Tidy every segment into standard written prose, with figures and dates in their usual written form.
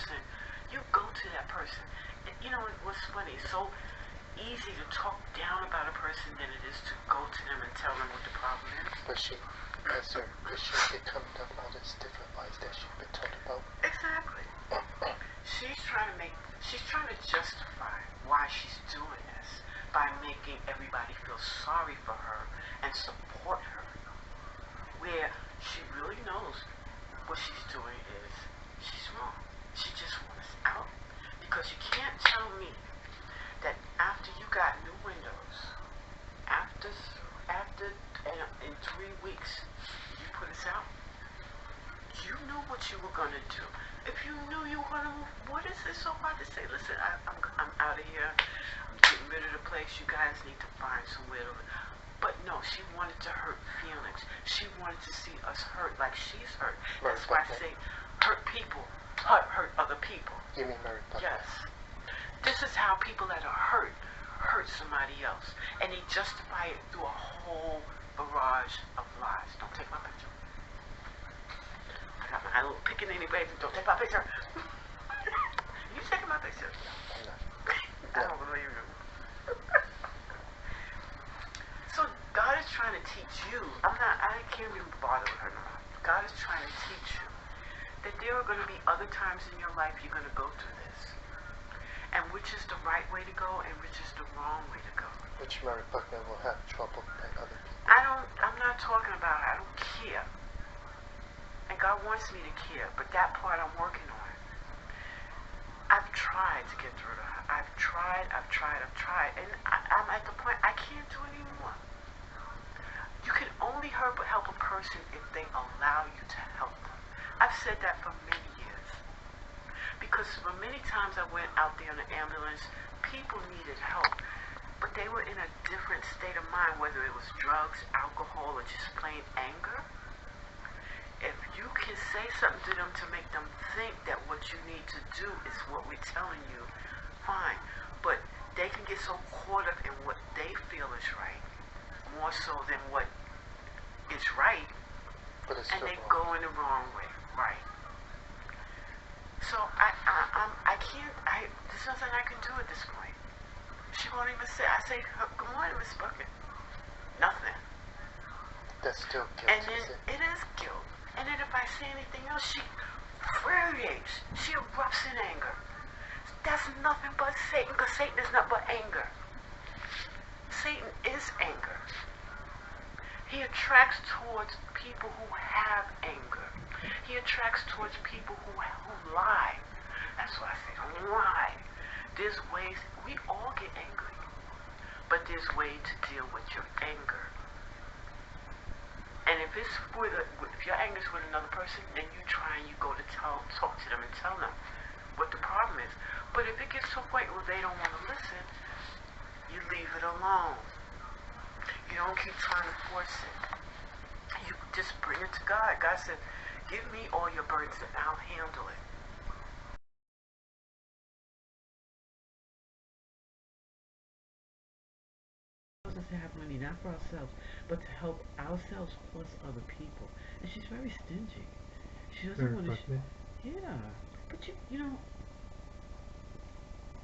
person, you go to that person. You know what's funny? It's so easy to talk down about a person than it is to go to them and tell them what the problem is. But she becoming up all these different lies that she's been told about. Exactly. She's trying to justify why she's doing this by making everybody feel sorry for her and support her. Where she really knows what she's doing is she's wrong. She just wants out. Because you can't tell me that after you got new windows, after in 3 weeks you put us out, you knew what you were gonna do. If you knew you were gonna move, what is it so hard to say? Listen, I'm out of here. I'm getting rid of the place. You guys need to find somewhere to. But no, she wanted to hurt feelings. She wanted to see us hurt like she's hurt. That's why I say hurt people, hurt other people. You mean Mary Buckman? Yes. This is how people that are hurt somebody else. And they justify it through a whole barrage of lies. Don't take my picture. I got my little pickaninny baby. Don't take my picture. You taking my picture? No. I don't believe you. So God is trying to teach you. I can't even bother with her no more. God is trying to teach you that there are going to be other times in your life you're going to go through this. And which is the right way to go and which is the wrong way to go. Which Mary Buckman will have trouble by other people. I'm not talking about it. I don't care. And God wants me to care, but that part I'm working on. I've tried to get through to her. I've tried. And I'm at the point I can't do it anymore. You can only help a person if they allow you to help them. I've said that for many years. Because for many times I went out there in an ambulance, people needed help. But they were in a different state of mind, whether it was drugs, alcohol, or just plain anger. If you can say something to them to make them think that what you need to do is what we're telling you, fine. But they can get so caught up in what they feel is right, more so than what is right, and they go in the wrong way, right? So I can't, there's nothing I can do at this point. She won't even say, I say, good morning, Miss Buckman. Nothing. That's still guilt. And then it is guilt. And then if I say anything else, she infuriates. She erupts in anger. That's nothing but Satan, because Satan is nothing but anger. Satan is anger. He attracts towards people who have anger. He attracts towards people who lie. That's why I say don't lie. There's ways, we all get angry, but there's ways to deal with your anger. And if it's if your anger is with another person, then you try and you go to talk to them and tell them what the problem is. But if it gets to a point where they don't want to listen, you leave it alone. You don't keep trying to force it. You just bring it to God. God said, give me all your burdens and I'll handle it. Us to have money, not for ourselves, but to help ourselves plus other people. And she's very stingy. She doesn't want to. Yeah, but you know,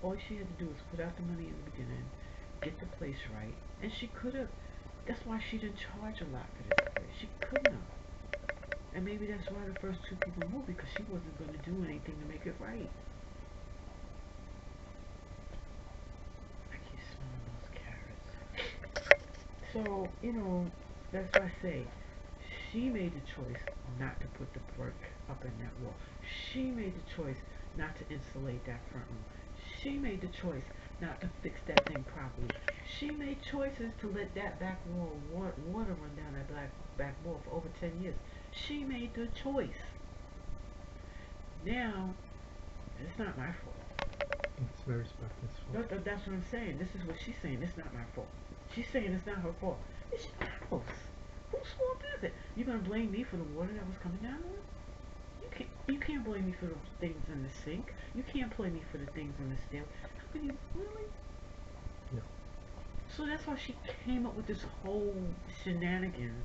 all she had to do was put out the money in the beginning, get the place right, and she could have. That's why she didn't charge a lot for this place. She couldn't have. And maybe that's why the first 2 people moved, because she wasn't going to do anything to make it right. I keep smelling those carrots. So, you know, that's why I say, she made the choice not to put the brick up in that wall. She made the choice not to insulate that front room. She made the choice not to fix that thing properly. She made choices to let that back wall, water run down that back wall for over 10 years. She made the choice. Now, it's not my fault. It's Mary Buckman's fault. No, that's what I'm saying. This is what she's saying. It's not my fault. She's saying it's not her fault. It's your house. Whose fault is it? You're gonna blame me for the water that was coming down on it? You can't blame me for the things in the sink. You can't blame me for the things in the stairs. How can you really? So that's why she came up with this whole shenanigans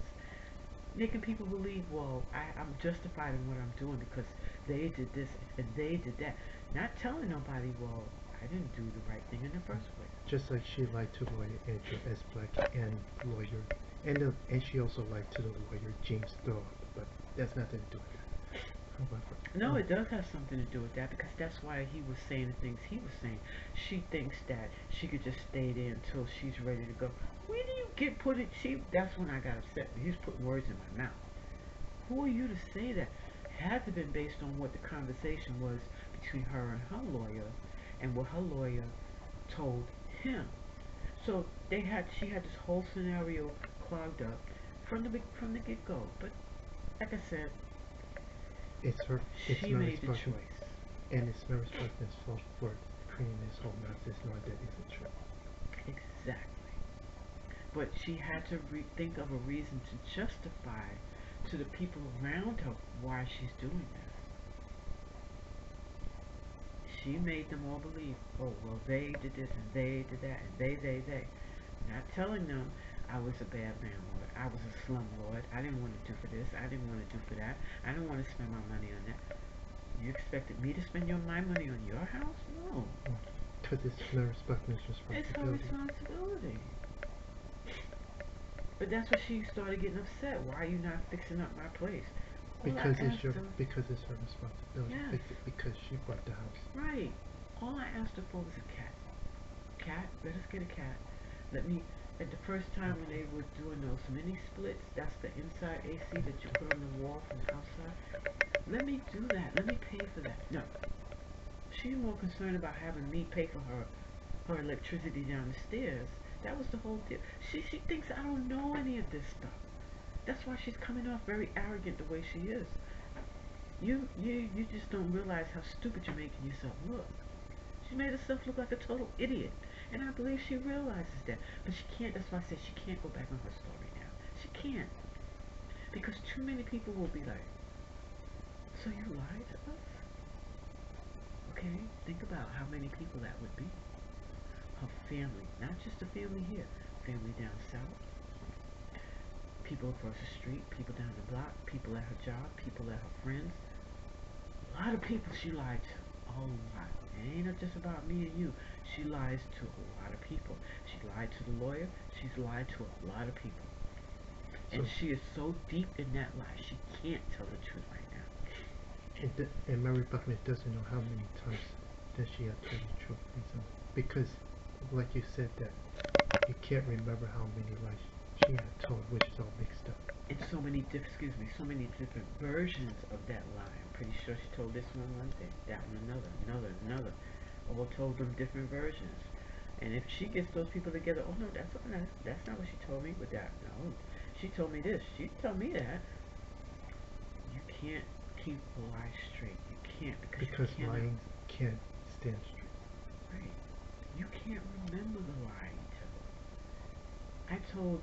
making people believe, well, I'm justified in what I'm doing because they did this and they did that. Not telling nobody, well, I didn't do the right thing in the first place. Just like she lied to lawyer Andrew S. Black and lawyer, and she also lied to the lawyer James Thorpe, but that's nothing to do with that. However, No, it does have something to do with that because that's why he was saying the things he was saying. She thinks that she could just stay there until she's ready to go. Where do you get put it? See, that's when I got upset. He's putting words in my mouth. Who are you to say that? Had to have been based on what the conversation was between her and her lawyer and what her lawyer told him. So she had this whole scenario clogged up from the get go. But like I said, it's she Mary made the Buckman, choice. and it's Mary Buckman's fault for creating this whole nonsense, knowing that isn't true. Exactly. But she had to think of a reason to justify to the people around her why she's doing that. She made them all believe, oh, well, they did this and they did that and they. Not telling them I was a bad landlord. I was a slumlord. I didn't want to do for this. I didn't want to do for that. I didn't want to spend my money on that. You expected me to spend my money on your house? No. Because it's Mary Buckman's It's her responsibility. responsibility. But that's when she started getting upset. Why are you not fixing up my place? Because it's her responsibility. Yes. Because she bought the house. Right. All I asked her for was a cat. Cat, let us get a cat. Let me, at the first time when they were doing those mini splits, that's the inside AC that you put on the wall from the outside. Let me do that. Let me pay for that. No. She's more concerned about having me pay for her electricity down the stairs. That was the whole deal. She thinks I don't know any of this stuff. That's why she's coming off very arrogant the way she is. You just don't realize how stupid you're making yourself look. She made herself look like a total idiot. And I believe she realizes that. But she can't, that's why I said she can't go back on her story now. She can't. Because too many people will be like, so you lied to us? Okay, think about how many people that would be. Her family, not just the family here, family down south, people across the street, people down the block, people at her job, people at her friends. A lot of people she lied to. A whole lot. It ain't just about me and you. She lies to a lot of people. She lied to the lawyer. She's lied to a lot of people. And she is so deep in that lie, she can't tell the truth right now. And Mary Buckman doesn't know how many times that she had told the truth recently. Because, like you said, that you can't remember how many lies she had told, which is all mixed up. And so many different versions of that lie. I'm pretty sure she told this one thing, that one another. All told them different versions. And if she gets those people together, oh no, that's not what she told me with that. No, she told me this. She told me that. You can't keep the lie straight. You can't because lying can't stand straight. Right. You can't remember the lie you told.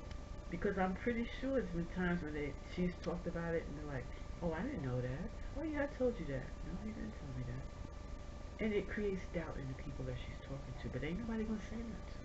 Because I'm pretty sure there's been times when she's talked about it and they're like, oh, I didn't know that. Oh yeah, I told you that. No, you didn't tell me that. And it creates doubt in the people that she's talking to, but ain't nobody gonna say that to.